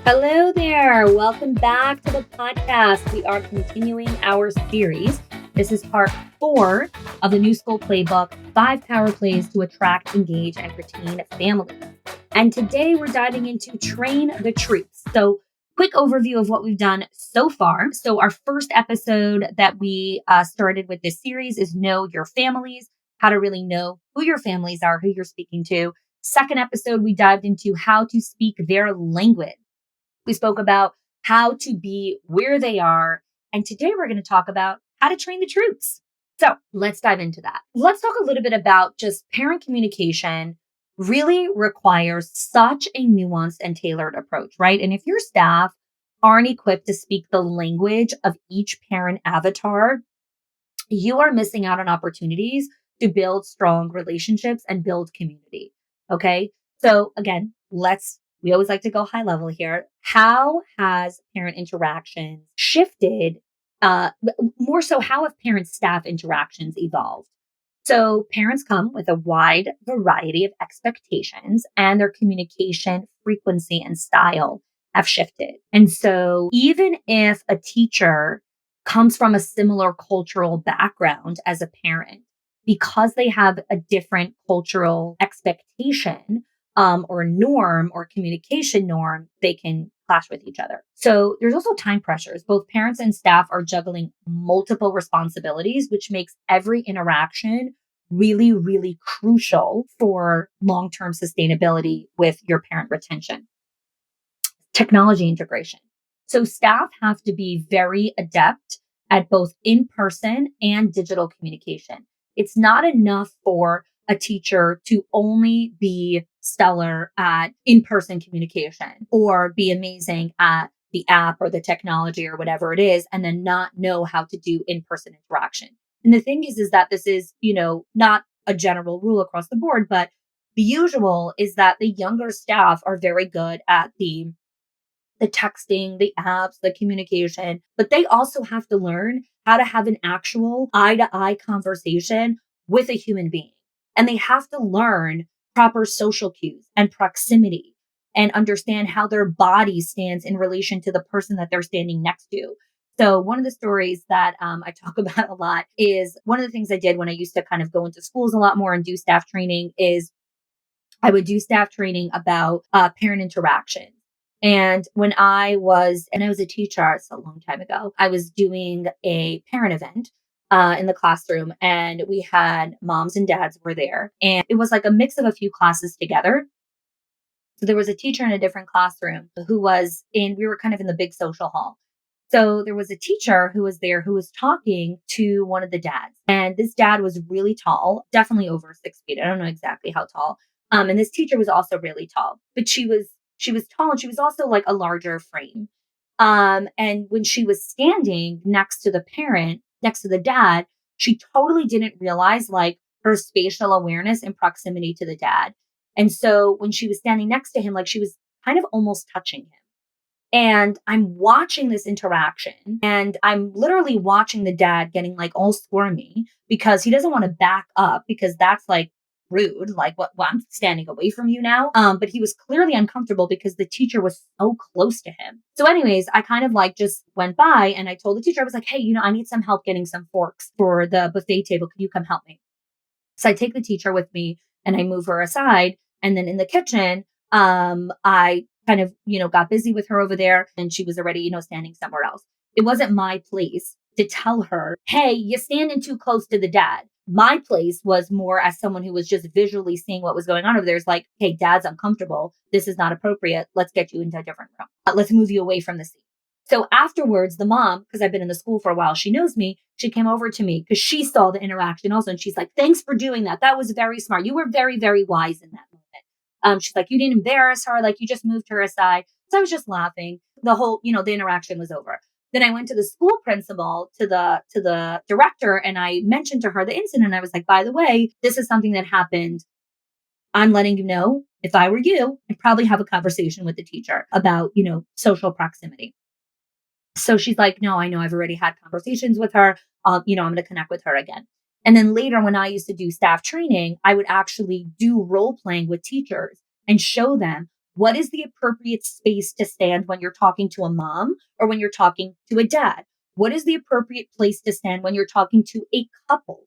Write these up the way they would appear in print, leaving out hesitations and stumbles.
Hello there. Welcome back to the podcast. We are continuing our series. This is part 4 of the new School Playbook, 5 power plays to attract, engage, and retain families. And today we're diving into train the troops. So quick overview of what we've done so far. So our first episode that we started with this series is Know Your Families, how to really know who your families are, who you're speaking to. Second episode, we dived into how to speak their language. We spoke about how to be where they are. And today we're going to talk about how to train the troops. So let's dive into that. Let's talk a little bit about just parent communication really requires such a nuanced and tailored approach, right? And if your staff aren't equipped to speak the language of each parent avatar, you are missing out on opportunities to build strong relationships and build community. Okay. So again, we always like to go high level here. How has parent interactions shifted? More so, how have parent staff interactions evolved? So parents come with a wide variety of expectations, and their communication frequency and style have shifted. And so even if a teacher comes from a similar cultural background as a parent, because they have a different cultural expectation or norm or communication norm, they can clash with each other. So there's also time pressures. Both parents and staff are juggling multiple responsibilities, which makes every interaction really, really crucial for long-term sustainability with your parent retention. Technology integration. So staff have to be very adept at both in-person and digital communication. It's not enough for a teacher to only be stellar at in-person communication or be amazing at the app or the technology or whatever it is, and then not know how to do in-person interaction. And the thing is that this is, not a general rule across the board, but the usual is that the younger staff are very good at the texting, the apps, the communication, but they also have to learn how to have an actual eye to eye conversation with a human being. And they have to learn proper social cues and proximity and understand how their body stands in relation to the person that they're standing next to. So one of the stories that I talk about a lot is one of the things I did when I used to kind of go into schools a lot more and do staff training is I would do staff training about parent interaction. And when I was a teacher, it's a long time ago, I was doing a parent event in the classroom, and we had moms and dads were there, and it was like a mix of a few classes together. So there was a teacher in a different classroom we were kind of in the big social hall. So there was a teacher who was there who was talking to one of the dads, and this dad was really tall, definitely over 6 feet. I don't know exactly how tall. And this teacher was also really tall, but she was tall, and she was also like a larger frame. And when she was standing next to the dad, she totally didn't realize like her spatial awareness and proximity to the dad. And so when she was standing next to him, like she was kind of almost touching him. And I'm watching this interaction, and I'm literally watching the dad getting like all squirmy because he doesn't want to back up because that's like rude. Like, what, I'm standing away from you now. But he was clearly uncomfortable because the teacher was so close to him. So anyways, I kind of like just went by and I told the teacher, I was like, hey, I need some help getting some forks for the buffet table. Can you come help me? So I take the teacher with me and I move her aside. And then in the kitchen, I kind of, got busy with her over there, and she was already, standing somewhere else. It wasn't my place to tell her, hey, you're standing too close to the dad. My place was more as someone who was just visually seeing what was going on over there. It's like, hey, dad's uncomfortable. This is not appropriate. Let's get you into a different room. Let's move you away from the scene. So afterwards, the mom, because I've been in the school for a while, she knows me. She came over to me because she saw the interaction also. And she's like, thanks for doing that. That was very smart. You were very, very wise in that moment. She's like, you didn't embarrass her. Like, you just moved her aside. So I was just laughing. The whole, the interaction was over. Then I went to the school principal, to the director, and I mentioned to her the incident. I was like, by the way, this is something that happened. I'm letting you know, if I were you, I'd probably have a conversation with the teacher about, social proximity. So she's like, no, I know, I've already had conversations with her. I'm going to connect with her again. And then later, when I used to do staff training, I would actually do role playing with teachers and show them, What is the appropriate space to stand when you're talking to a mom or when you're talking to a dad? What is the appropriate place to stand when you're talking to a couple?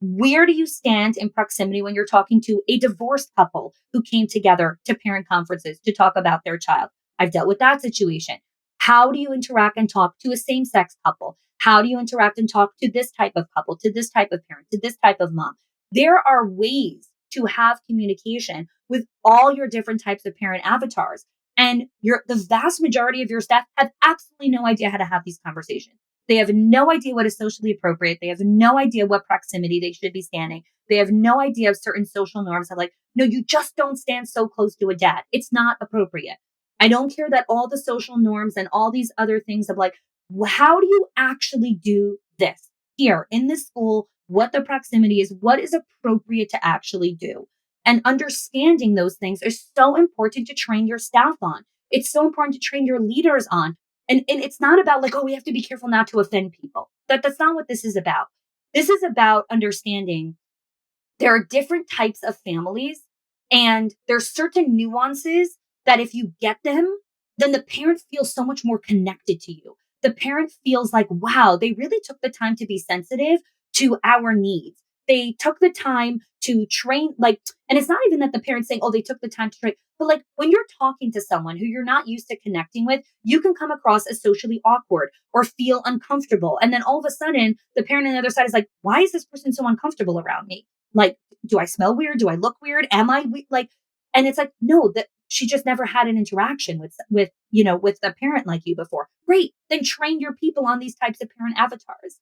Where do you stand in proximity when you're talking to a divorced couple who came together to parent conferences to talk about their child? I've dealt with that situation. How do you interact and talk to a same sex couple? How do you interact and talk to this type of couple, to this type of parent, to this type of mom? There are ways to have communication with all your different types of parent avatars. And the vast majority of your staff have absolutely no idea how to have these conversations. They have no idea what is socially appropriate. They have no idea what proximity they should be standing. They have no idea of certain social norms of like, no, you just don't stand so close to a dad. It's not appropriate. I don't care that all the social norms and all these other things of like, how do you actually do this here in this school? What the proximity is, what is appropriate to actually do. And understanding those things is so important to train your staff on. It's so important to train your leaders on. And it's not about like, oh, we have to be careful not to offend people. That's not what this is about. This is about understanding there are different types of families and there's certain nuances that if you get them, then the parent feels so much more connected to you. The parent feels like, wow, they really took the time to be sensitive to our needs. They took the time to train, and it's not even that the parent's saying, oh, they took the time to train, but like when you're talking to someone who you're not used to connecting with, you can come across as socially awkward or feel uncomfortable. And then all of a sudden, the parent on the other side is like, why is this person so uncomfortable around me? Like, do I smell weird? Do I look weird? Am I like, and it's like, no, that she just never had an interaction with a parent like you before. Great. Then train your people on these types of parent avatars.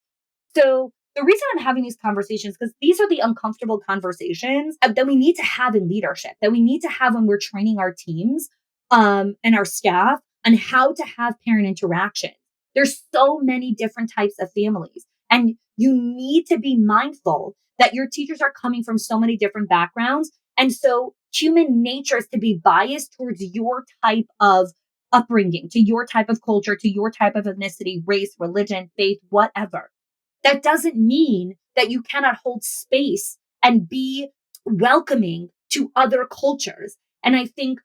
So the reason I'm having these conversations, because these are the uncomfortable conversations that we need to have in leadership, that we need to have when we're training our teams and our staff on how to have parent interaction. There's so many different types of families, and you need to be mindful that your teachers are coming from so many different backgrounds. And so human nature is to be biased towards your type of upbringing, to your type of culture, to your type of ethnicity, race, religion, faith, whatever. That doesn't mean that you cannot hold space and be welcoming to other cultures. And I think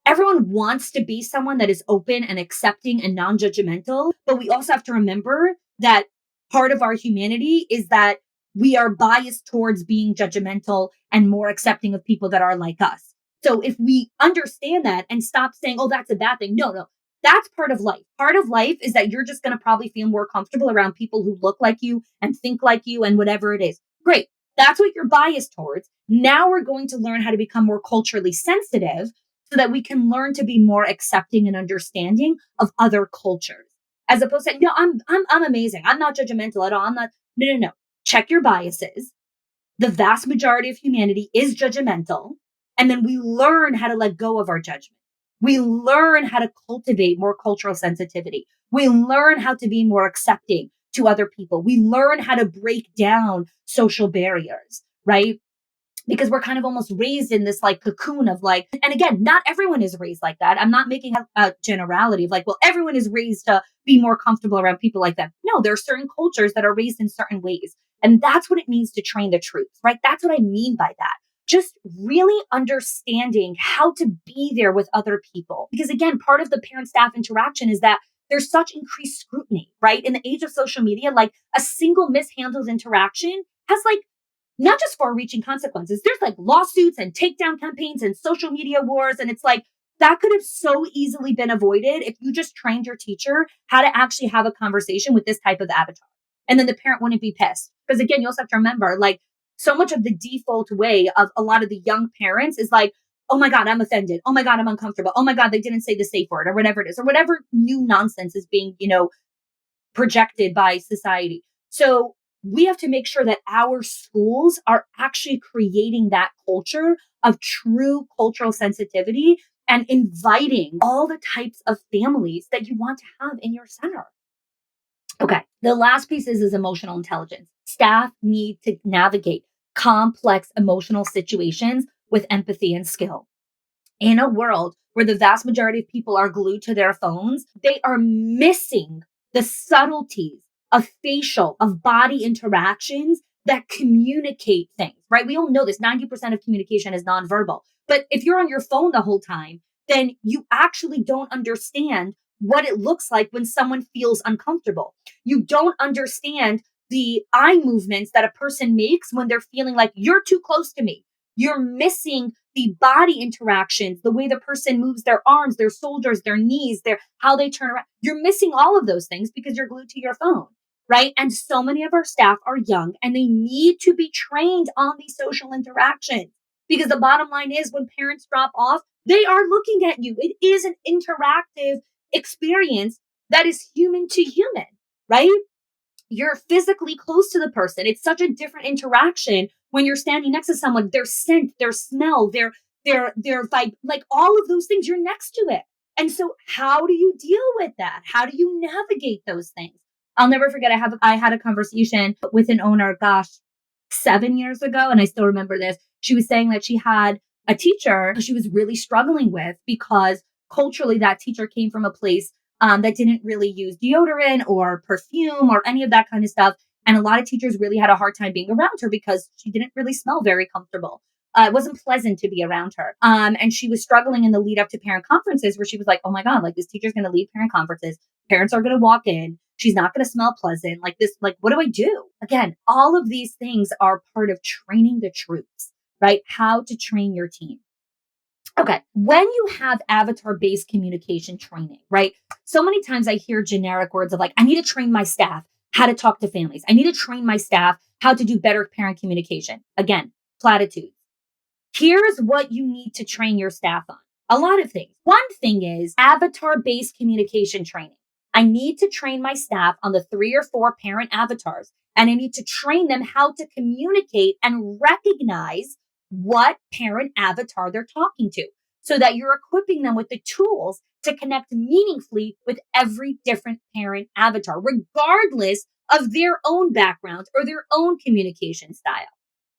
everyone wants to be someone that is open and accepting and non-judgmental, but we also have to remember that part of our humanity is that we are biased towards being judgmental and more accepting of people that are like us. So if we understand that and stop saying, oh, that's a bad thing. No, that's part of life. Part of life is that you're just going to probably feel more comfortable around people who look like you and think like you and whatever it is. Great. That's what you're biased towards. Now we're going to learn how to become more culturally sensitive so that we can learn to be more accepting and understanding of other cultures. As opposed to, no, I'm amazing. I'm not judgmental at all. I'm not, no. Check your biases. The vast majority of humanity is judgmental. And then we learn how to let go of our judgment. We learn how to cultivate more cultural sensitivity. We learn how to be more accepting to other people. We learn how to break down social barriers, right? Because we're kind of almost raised in this like cocoon of like, and again, not everyone is raised like that. I'm not making a generality of like, well, everyone is raised to be more comfortable around people like that. No, there are certain cultures that are raised in certain ways. And that's what it means to train the troops, right? That's what I mean by that. Just really understanding how to be there with other people. Because again, part of the parent staff interaction is that there's such increased scrutiny, right? In the age of social media, like a single mishandled interaction has like not just far reaching consequences. There's like lawsuits and takedown campaigns and social media wars. And it's like, that could have so easily been avoided if you just trained your teacher how to actually have a conversation with this type of avatar. And then the parent wouldn't be pissed. Because again, you also have to remember, like, so much of the default way of a lot of the young parents is like, oh my God, I'm offended. Oh my God, I'm uncomfortable. Oh my God, they didn't say the safe word or whatever it is, or whatever new nonsense is being, projected by society. So we have to make sure that our schools are actually creating that culture of true cultural sensitivity and inviting all the types of families that you want to have in your center. Okay. The last piece is emotional intelligence. Staff need to navigate complex emotional situations with empathy and skill. In a world where the vast majority of people are glued to their phones, they are missing the subtleties of facial, of body interactions that communicate things, right? We all know this. 90% of communication is nonverbal. But if you're on your phone the whole time, then you actually don't understand what it looks like when someone feels uncomfortable. You don't understand the eye movements that a person makes when they're feeling like you're too close to me. You're missing the body interactions, the way the person moves their arms, their shoulders, their knees, their how they turn around. You're missing all of those things because you're glued to your phone, right? And so many of our staff are young and they need to be trained on these social interactions because the bottom line is when parents drop off, they are looking at you. It is an interactive experience that is human to human, right? You're physically close to the person. It's such a different interaction when you're standing next to someone. Their scent, their smell, their vibe, like all of those things, you're next to it. And so how do you deal with that? How do you navigate those things? I'll never forget. I had a conversation with an owner, gosh, 7 years ago, and I still remember this. She was saying that she had a teacher she was really struggling with because culturally that teacher came from a place that didn't really use deodorant or perfume or any of that kind of stuff. And a lot of teachers really had a hard time being around her because she didn't really smell very comfortable. It wasn't pleasant to be around her. And she was struggling in the lead up to parent conferences where she was like, oh my God, like this teacher's going to lead parent conferences. Parents are going to walk in. She's not going to smell pleasant. Like this, like, what do I do? Again, all of these things are part of training the troops, right? How to train your team. Okay. When you have avatar-based communication training, right? So many times I hear generic words of like, I need to train my staff how to talk to families. I need to train my staff how to do better parent communication. Again, platitudes. Here's what you need to train your staff on. A lot of things. One thing is avatar-based communication training. I need to train my staff on the 3 or 4 parent avatars, and I need to train them how to communicate and recognize what parent avatar they're talking to so that you're equipping them with the tools to connect meaningfully with every different parent avatar, regardless of their own background or their own communication style.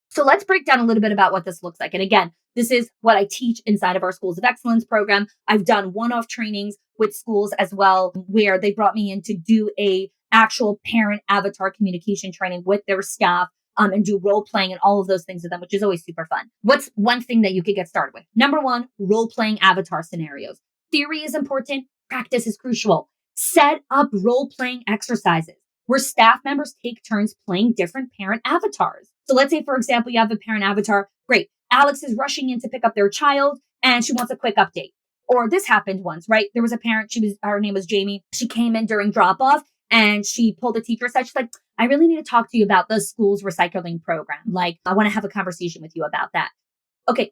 So let's break down a little bit about what this looks like. And again, this is what I teach inside of our Schools of Excellence program. I've done one-off trainings with schools as well, where they brought me in to do a actual parent avatar communication training with their staff and do role playing and all of those things with them, which is always super fun. What's one thing that you could get started with? Number one, role playing avatar scenarios. Theory is important. Practice is crucial. Set up role playing exercises where staff members take turns playing different parent avatars. So let's say, for example, you have a parent avatar. Great. Alex is rushing in to pick up their child and she wants a quick update. Or this happened once, right? There was a parent, her name was Jamie. She came in during drop off and she pulled a teacher aside. She's like, I really need to talk to you about the school's recycling program. Like, I want to have a conversation with you about that. Okay.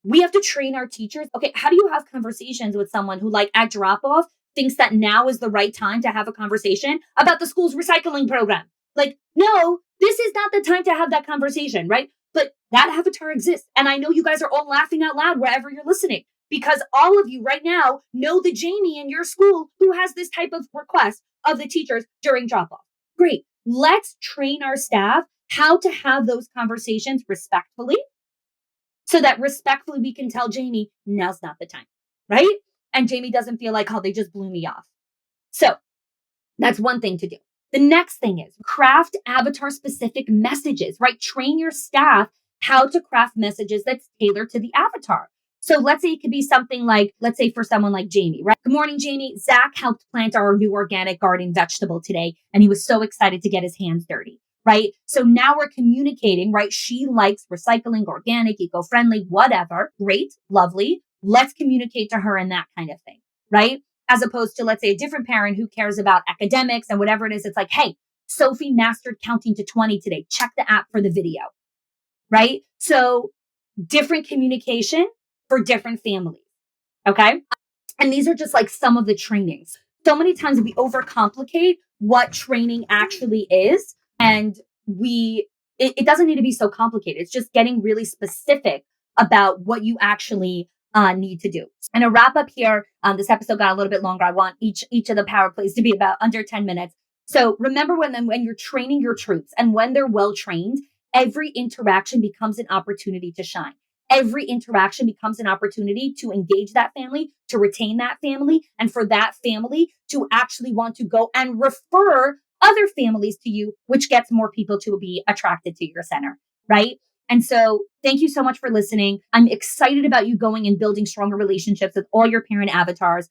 We have to train our teachers. Okay. How do you have conversations with someone who like at drop off thinks that now is the right time to have a conversation about the school's recycling program? Like, no, this is not the time to have that conversation, right? But that avatar exists. And I know you guys are all laughing out loud wherever you're listening because all of you right now know the Jamie in your school who has this type of request of the teachers during drop off. Great. Let's train our staff how to have those conversations respectfully so that respectfully we can tell Jamie, now's not the time, right? And Jamie doesn't feel like, oh, they just blew me off. So that's one thing to do. The next thing is craft avatar specific messages, right? Train your staff how to craft messages that's tailored to the avatar. So let's say it could be something like, let's say for someone like Jamie, right? Good morning, Jamie. Zach helped plant our new organic garden vegetable today, and he was so excited to get his hands dirty, right? So now we're communicating, right? She likes recycling, organic, eco-friendly, whatever. Great, lovely. Let's communicate to her in that kind of thing, right? As opposed to, let's say, a different parent who cares about academics and whatever it is. It's like, hey, Sophie mastered counting to 20 today. Check the app for the video, right? So different communication for different families, okay? And these are just like some of the trainings. So many times we overcomplicate what training actually is. And it doesn't need to be so complicated. It's just getting really specific about what you actually need to do. And a wrap up here. This episode got a little bit longer. I want each of the power plays to be about under 10 minutes. So remember when you're training your troops and when they're well trained, every interaction becomes an opportunity to shine. Every interaction becomes an opportunity to engage that family, to retain that family, and for that family to actually want to go and refer other families to you, which gets more people to be attracted to your center, right? And so thank you so much for listening. I'm excited about you going and building stronger relationships with all your parent avatars.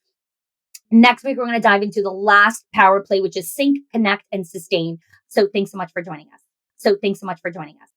Next week, we're going to dive into the last power play, which is sync, connect, and sustain. So thanks so much for joining us.